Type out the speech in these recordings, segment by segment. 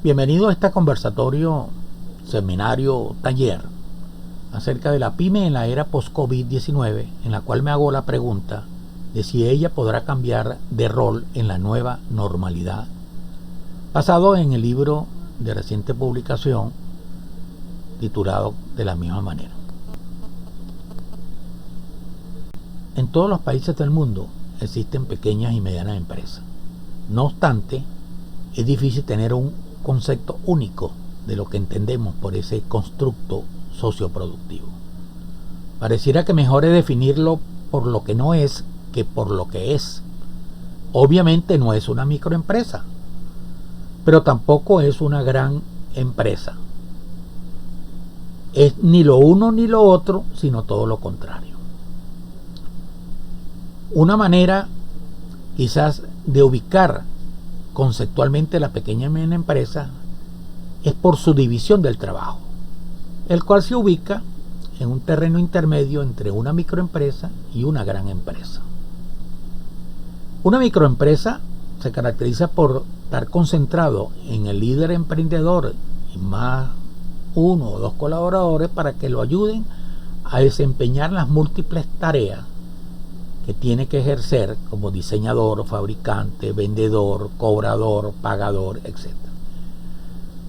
Bienvenido a este conversatorio, seminario, taller acerca de la pyme en la era post-COVID-19, en la cual me hago la pregunta de si ella podrá cambiar de rol en la nueva normalidad, basado en el libro de reciente publicación titulado de la misma manera. En todos los países del mundo existen pequeñas y medianas empresas. No obstante, es difícil tener un concepto único de lo que entendemos por ese constructo socioproductivo. Pareciera que mejor es definirlo por lo que no es que por lo que es. Obviamente no es una microempresa, pero tampoco es una gran empresa. Es ni lo uno ni lo otro, sino todo lo contrario. Una manera quizás de ubicar conceptualmente la pequeña y mediana empresa es por su división del trabajo, el cual se ubica en un terreno intermedio entre una microempresa y una gran empresa. Una microempresa se caracteriza por estar concentrado en el líder emprendedor y más uno o dos colaboradores para que lo ayuden a desempeñar las múltiples tareas que tiene que ejercer como diseñador, fabricante, vendedor, cobrador, pagador, etc.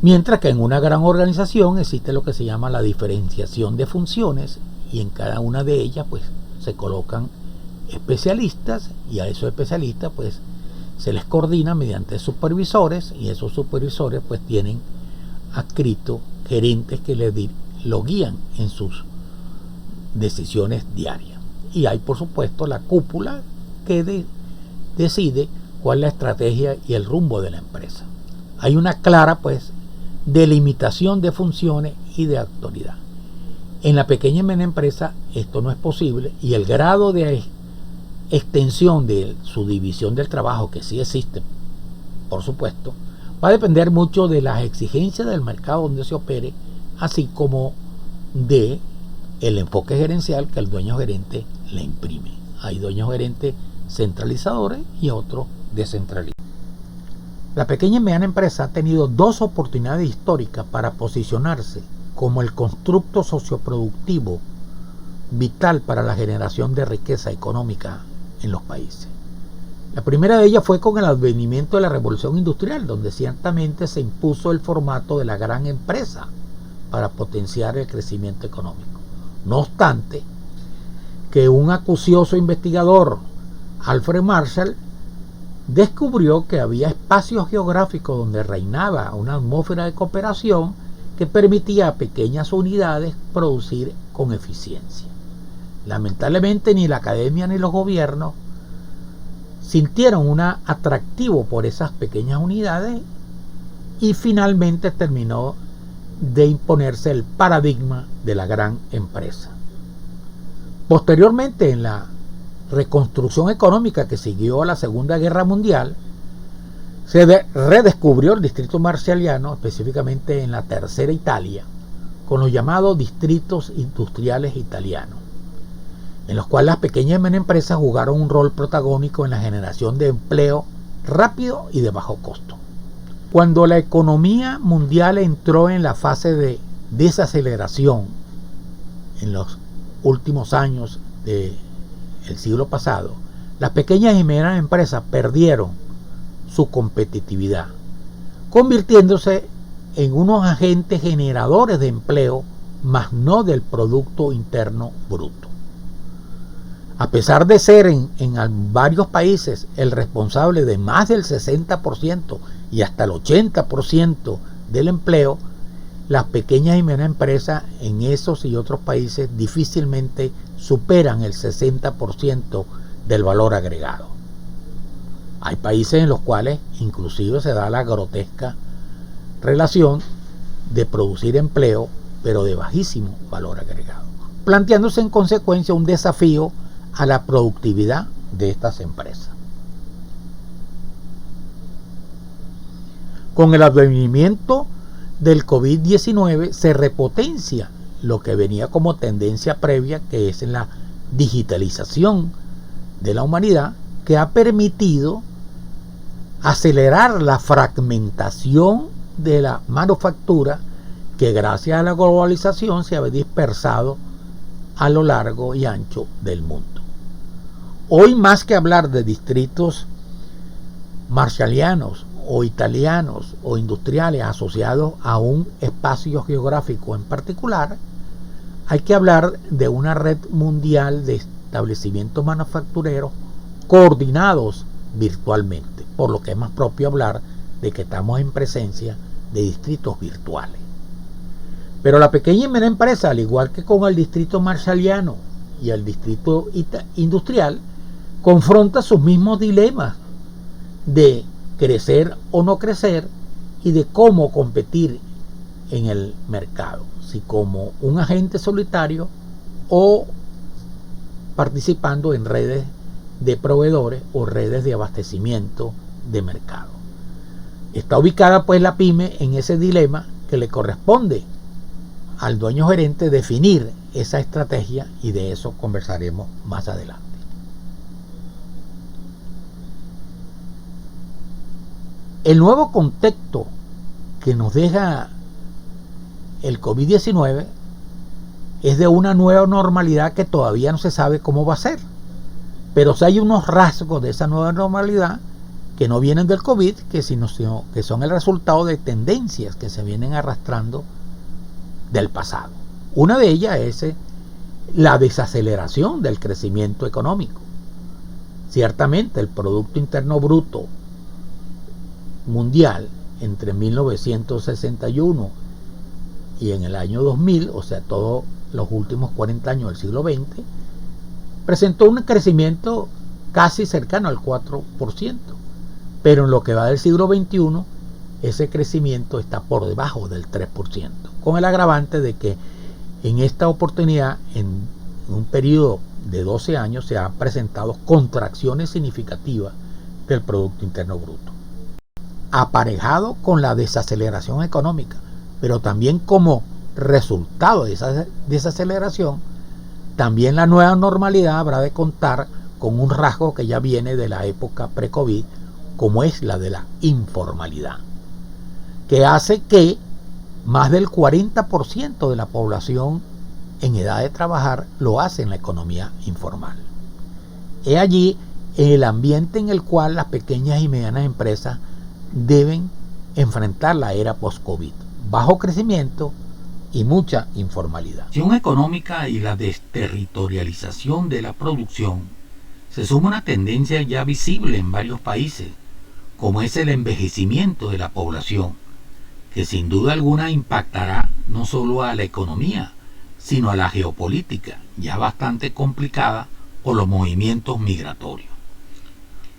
Mientras que en una gran organización existe lo que se llama la diferenciación de funciones, y en cada una de ellas pues se colocan especialistas, y a esos especialistas pues se les coordina mediante supervisores, y esos supervisores pues tienen adscritos gerentes que lo guían en sus decisiones diarias. Y hay por supuesto la cúpula que decide cuál es la estrategia y el rumbo de la empresa. Hay una clara pues delimitación de funciones y de autoridad. En la pequeña y mediana empresa esto no es posible, y el grado de extensión de su división del trabajo, que sí existe por supuesto, va a depender mucho de las exigencias del mercado donde se opere, así como de el enfoque gerencial que el dueño gerente le imprime. Hay dueños gerentes centralizadores y otros descentralizadores. La pequeña y mediana empresa ha tenido dos oportunidades históricas para posicionarse como el constructo socioproductivo vital para la generación de riqueza económica en los países. La primera de ellas fue con el advenimiento de la revolución industrial, donde ciertamente se impuso el formato de la gran empresa para potenciar el crecimiento económico. No obstante, que un acucioso investigador, Alfred Marshall, descubrió que había espacios geográficos donde reinaba una atmósfera de cooperación que permitía a pequeñas unidades producir con eficiencia. Lamentablemente ni la academia ni los gobiernos sintieron un atractivo por esas pequeñas unidades, y finalmente terminó de imponerse el paradigma de la gran empresa. Posteriormente, en la reconstrucción económica que siguió a la Segunda Guerra Mundial, se redescubrió el distrito marshalliano, específicamente en la tercera Italia, con los llamados distritos industriales italianos, en los cuales las pequeñas y medianas empresas jugaron un rol protagónico en la generación de empleo rápido y de bajo costo. Cuando la economía mundial entró en la fase de desaceleración en los últimos años del siglo pasado, las pequeñas y medianas empresas perdieron su competitividad, convirtiéndose en unos agentes generadores de empleo, más no del Producto Interno Bruto. A pesar de ser en varios países el responsable de más del 60% y hasta el 80% del empleo, las pequeñas y medianas empresas en esos y otros países difícilmente superan el 60% del valor agregado. Hay países en los cuales inclusive se da la grotesca relación de producir empleo, pero de bajísimo valor agregado, planteándose en consecuencia un desafío a la productividad de estas empresas. Con el advenimiento del COVID-19 se repotencia lo que venía como tendencia previa, que es la digitalización de la humanidad, que ha permitido acelerar la fragmentación de la manufactura que gracias a la globalización se había dispersado a lo largo y ancho del mundo. Hoy, más que hablar de distritos marshallianos o italianos o industriales asociados a un espacio geográfico en particular, hay que hablar de una red mundial de establecimientos manufactureros coordinados virtualmente, por lo que es más propio hablar de que estamos en presencia de distritos virtuales. Pero la pequeña y mediana empresa, al igual que con el distrito marshalliano y el distrito industrial, confronta sus mismos dilemas de crecer o no crecer y de cómo competir en el mercado, si como un agente solitario o participando en redes de proveedores o redes de abastecimiento de mercado. Está ubicada pues la pyme en ese dilema que le corresponde al dueño gerente definir esa estrategia, y de eso conversaremos más adelante. El nuevo contexto que nos deja el COVID-19 es de una nueva normalidad que todavía no se sabe cómo va a ser, pero sí hay unos rasgos de esa nueva normalidad que no vienen del COVID, que son el resultado de tendencias que se vienen arrastrando del pasado. Una de ellas es la desaceleración del crecimiento económico. Ciertamente el Producto Interno Bruto mundial entre 1961 y en el año 2000, o sea, todos los últimos 40 años del siglo XX, presentó un crecimiento casi cercano al 4%, pero en lo que va del siglo XXI, ese crecimiento está por debajo del 3%, con el agravante de que en esta oportunidad, en un periodo de 12 años, se han presentado contracciones significativas del Producto Interno Bruto, aparejado con la desaceleración económica, pero también como resultado de esa desaceleración, también la nueva normalidad habrá de contar con un rasgo que ya viene de la época pre-COVID, como es la de la informalidad, que hace que más del 40% de la población en edad de trabajar lo hace en la economía informal. Es allí el ambiente en el cual las pequeñas y medianas empresas deben enfrentar la era post-COVID, bajo crecimiento y mucha informalidad. La acción económica y la desterritorialización de la producción se suma una tendencia ya visible en varios países, como es el envejecimiento de la población, que sin duda alguna impactará no solo a la economía, sino a la geopolítica, ya bastante complicada por los movimientos migratorios.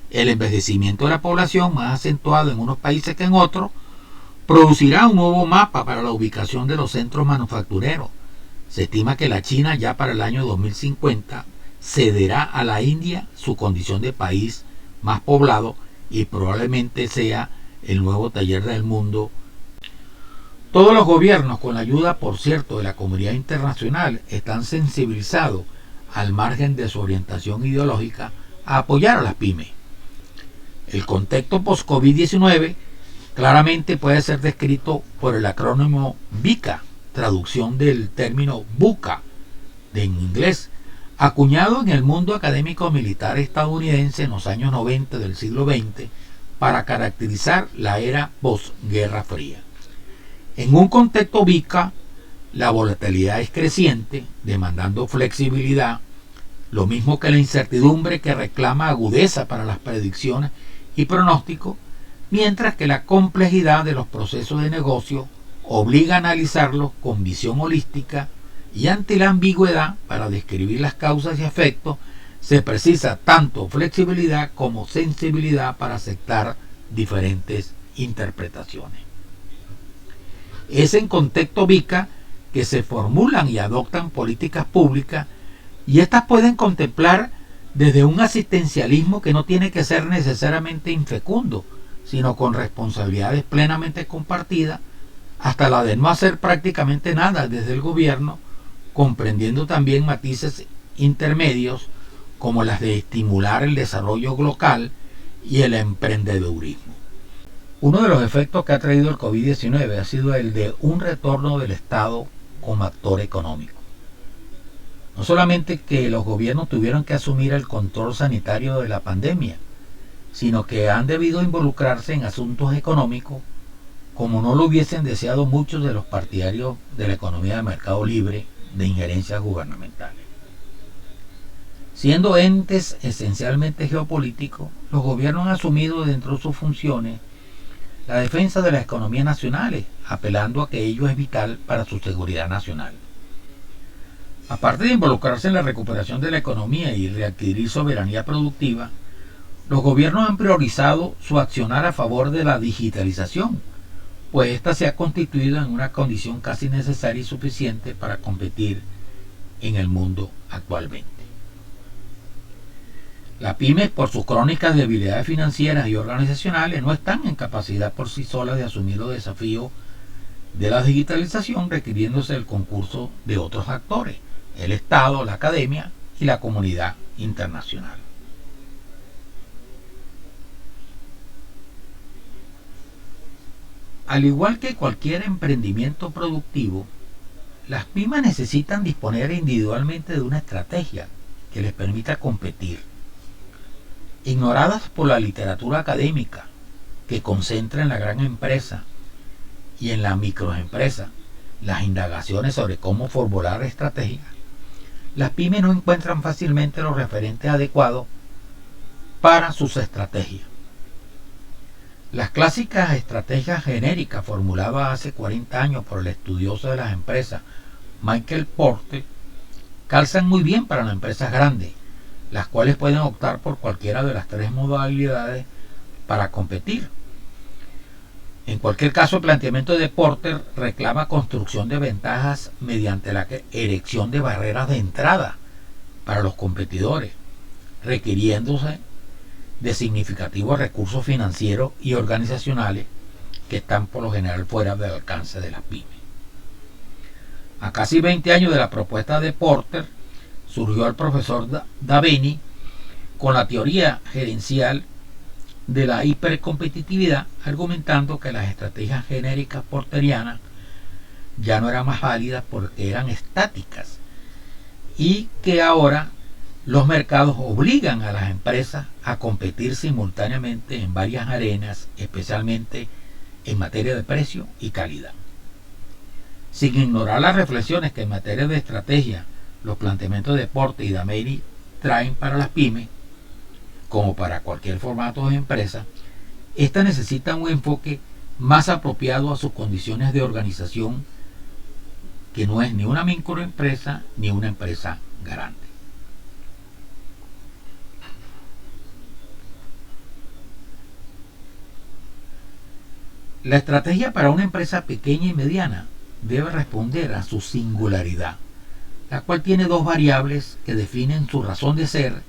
El envejecimiento de la población, más acentuado en unos países que en otros, producirá un nuevo mapa para la ubicación de los centros manufactureros. Se estima que la China ya para el año 2050 cederá a la India su condición de país más poblado y probablemente sea el nuevo taller del mundo. Todos los gobiernos, con la ayuda, por cierto, de la comunidad internacional, están sensibilizados, al margen de su orientación ideológica, a apoyar a las pymes. El contexto post-COVID-19 claramente puede ser descrito por el acrónimo VUCA, traducción del término VUCA en inglés, acuñado en el mundo académico militar estadounidense en los años 90 del siglo XX para caracterizar la era posguerra fría. En un contexto VUCA, la volatilidad es creciente, demandando flexibilidad, lo mismo que la incertidumbre que reclama agudeza para las predicciones y pronósticos, mientras que la complejidad de los procesos de negocio obliga a analizarlos con visión holística, y ante la ambigüedad para describir las causas y efectos se precisa tanto flexibilidad como sensibilidad para aceptar diferentes interpretaciones. Es en contexto VUCA que se formulan y adoptan políticas públicas, y estas pueden contemplar desde un asistencialismo que no tiene que ser necesariamente infecundo, sino con responsabilidades plenamente compartidas, hasta la de no hacer prácticamente nada desde el gobierno, comprendiendo también matices intermedios como las de estimular el desarrollo local y el emprendedurismo. Uno de los efectos que ha traído el COVID-19 ha sido el de un retorno del Estado como actor económico. No solamente que los gobiernos tuvieron que asumir el control sanitario de la pandemia, sino que han debido involucrarse en asuntos económicos como no lo hubiesen deseado muchos de los partidarios de la economía de mercado libre de injerencias gubernamentales. Siendo entes esencialmente geopolíticos, los gobiernos han asumido dentro de sus funciones la defensa de las economías nacionales, apelando a que ello es vital para su seguridad nacional. Aparte de involucrarse en la recuperación de la economía y readquirir soberanía productiva, los gobiernos han priorizado su accionar a favor de la digitalización, pues ésta se ha constituido en una condición casi necesaria y suficiente para competir en el mundo actualmente. Las pymes, por sus crónicas debilidades financieras y organizacionales, no están en capacidad por sí solas de asumir los desafíos de la digitalización, requiriéndose el concurso de otros actores, el Estado, la academia y la comunidad internacional. Al igual que cualquier emprendimiento productivo, las pymes necesitan disponer individualmente de una estrategia que les permita competir. Ignoradas por la literatura académica, que concentra en la gran empresa y en la microempresa las indagaciones sobre cómo formular estrategias, las pymes no encuentran fácilmente los referentes adecuados para sus estrategias. Las clásicas estrategias genéricas formuladas hace 40 años por el estudioso de las empresas Michael Porter calzan muy bien para las empresas grandes, las cuales pueden optar por cualquiera de las tres modalidades para competir. En cualquier caso, el planteamiento de Porter reclama construcción de ventajas mediante la erección de barreras de entrada para los competidores, requiriéndose de significativos recursos financieros y organizacionales que están por lo general fuera del alcance de las pymes. A casi 20 años de la propuesta de Porter, surgió el profesor Daveni con la teoría gerencial de la hipercompetitividad, argumentando que las estrategias genéricas porterianas ya no eran más válidas porque eran estáticas y que ahora los mercados obligan a las empresas a competir simultáneamente en varias arenas, especialmente en materia de precio y calidad. Sin ignorar las reflexiones que en materia de estrategia los planteamientos de Porter y Daveni traen para las pymes, como para cualquier formato de empresa, éstas necesitan un enfoque más apropiado a sus condiciones de organización, que no es ni una microempresa ni una empresa grande. La estrategia para una empresa pequeña y mediana debe responder a su singularidad, la cual tiene dos variables que definen su razón de ser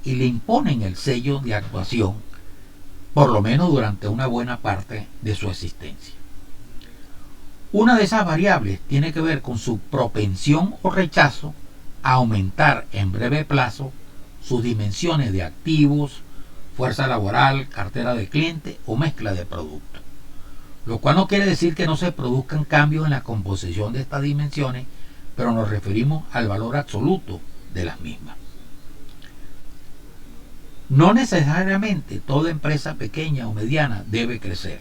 y le imponen el sello de actuación, por lo menos durante una buena parte de su existencia. Una de esas variables tiene que ver con su propensión o rechazo a aumentar en breve plazo sus dimensiones de activos, fuerza laboral, cartera de cliente o mezcla de productos. Lo cual no quiere decir que no se produzcan cambios en la composición de estas dimensiones, pero nos referimos al valor absoluto de las mismas. No necesariamente toda empresa pequeña o mediana debe crecer.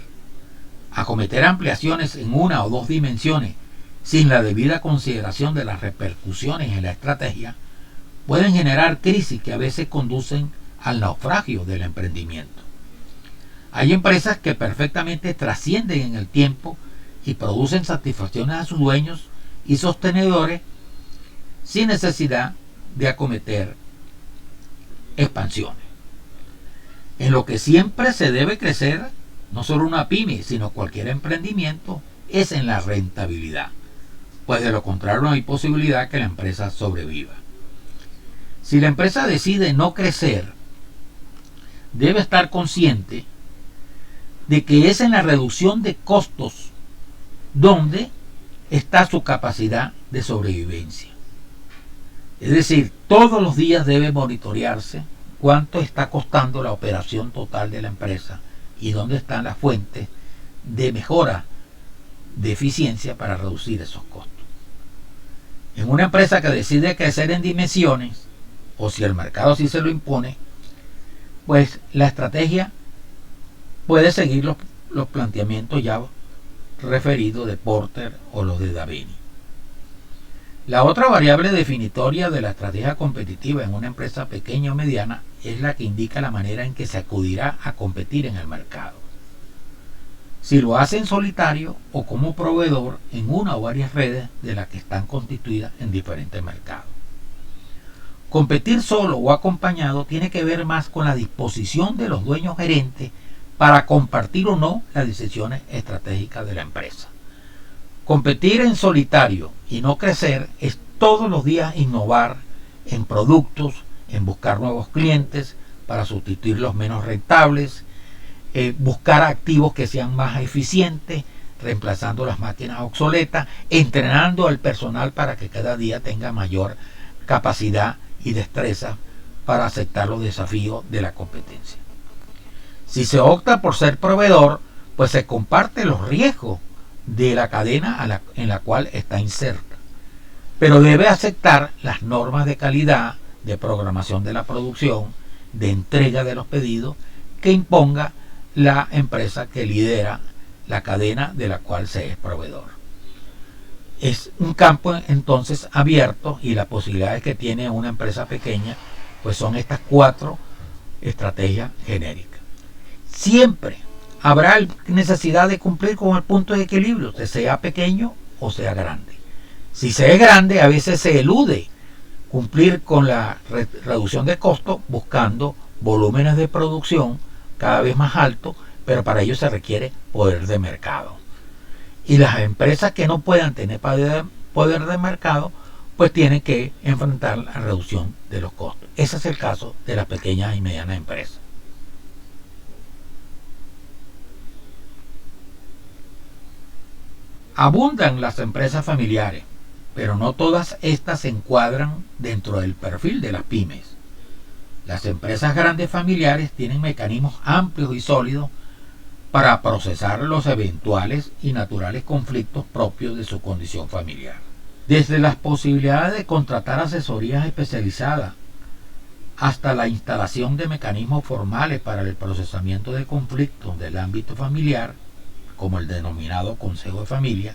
Acometer ampliaciones en una o dos dimensiones sin la debida consideración de las repercusiones en la estrategia pueden generar crisis que a veces conducen al naufragio del emprendimiento. Hay empresas que perfectamente trascienden en el tiempo y producen satisfacciones a sus dueños y sostenedores sin necesidad de acometer expansiones. En lo que siempre se debe crecer, no solo una pyme, sino cualquier emprendimiento, es en la rentabilidad, pues de lo contrario no hay posibilidad que la empresa sobreviva. Si la empresa decide no crecer, debe estar consciente de que es en la reducción de costos donde está su capacidad de sobrevivencia. Es decir, todos los días debe monitorearse cuánto está costando la operación total de la empresa y dónde están las fuentes de mejora de eficiencia para reducir esos costos. En una empresa que decide crecer en dimensiones, o si el mercado sí se lo impone, pues la estrategia puede seguir los planteamientos ya referidos de Porter o los de Davini. La otra variable definitoria de la estrategia competitiva en una empresa pequeña o mediana es la que indica la manera en que se acudirá a competir en el mercado. Si lo hace en solitario o como proveedor en una o varias redes de las que están constituidas en diferentes mercados. Competir solo o acompañado tiene que ver más con la disposición de los dueños gerentes para compartir o no las decisiones estratégicas de la empresa. Competir en solitario y no crecer es todos los días innovar en productos, en buscar nuevos clientes para sustituir los menos rentables, buscar activos que sean más eficientes, reemplazando las máquinas obsoletas, entrenando al personal para que cada día tenga mayor capacidad y destreza para aceptar los desafíos de la competencia. Si se opta por ser proveedor, pues se comparte los riesgos de la cadena en la cual está inserta, pero debe aceptar las normas de calidad, de programación de la producción, de entrega de los pedidos que imponga la empresa que lidera la cadena de la cual se es proveedor. Es un campo entonces abierto, y las posibilidades que tiene una empresa pequeña pues son estas 4 estrategias genéricas. Siempre habrá necesidad de cumplir con el punto de equilibrio, sea pequeño o sea grande. Si se es grande, a veces se elude cumplir con la reducción de costos buscando volúmenes de producción cada vez más altos, pero para ello se requiere poder de mercado. Y las empresas que no puedan tener poder de mercado, pues tienen que enfrentar la reducción de los costos. Ese es el caso de las pequeñas y medianas empresas. Abundan las empresas familiares, pero no todas estas se encuadran dentro del perfil de las pymes. Las empresas grandes familiares tienen mecanismos amplios y sólidos para procesar los eventuales y naturales conflictos propios de su condición familiar. Desde las posibilidades de contratar asesorías especializadas hasta la instalación de mecanismos formales para el procesamiento de conflictos del ámbito familiar, como el denominado Consejo de Familia,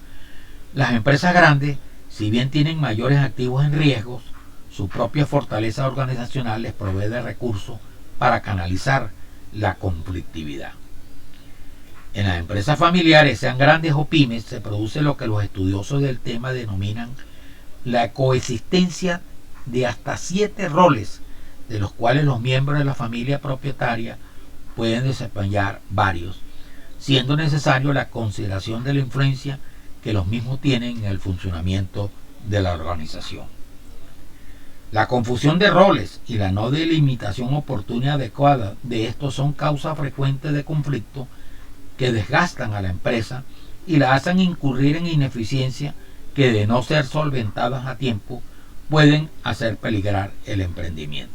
las empresas grandes, si bien tienen mayores activos en riesgos, su propia fortaleza organizacional les provee de recursos para canalizar la conflictividad. En las empresas familiares, sean grandes o pymes, se produce lo que los estudiosos del tema denominan la coexistencia de hasta 7 roles, de los cuales los miembros de la familia propietaria pueden desempeñar varios, siendo necesario la consideración de la influencia que los mismos tienen en el funcionamiento de la organización. La confusión de roles y la no delimitación oportuna y adecuada de estos son causas frecuentes de conflicto que desgastan a la empresa y la hacen incurrir en ineficiencia que, de no ser solventadas a tiempo, pueden hacer peligrar el emprendimiento.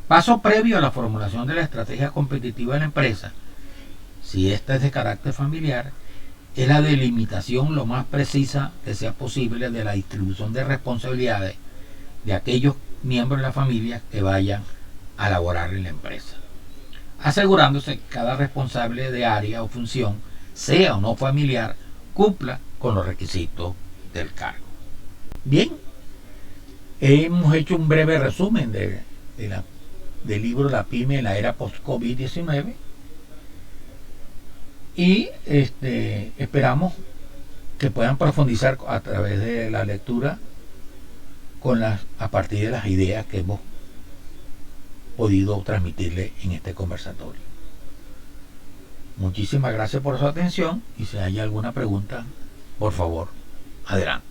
Paso previo a la formulación de la estrategia competitiva de la empresa, si esta es de carácter familiar, es la delimitación lo más precisa que sea posible de la distribución de responsabilidades de aquellos miembros de la familia que vayan a laborar en la empresa, asegurándose que cada responsable de área o función, sea o no familiar, cumpla con los requisitos del cargo. Bien, hemos hecho un breve resumen del libro La Pyme en la era post-COVID-19 y esperamos que puedan profundizar a través de la lectura a partir de las ideas que hemos podido transmitirle en este conversatorio. Muchísimas gracias por su atención, y si hay alguna pregunta, por favor, adelante.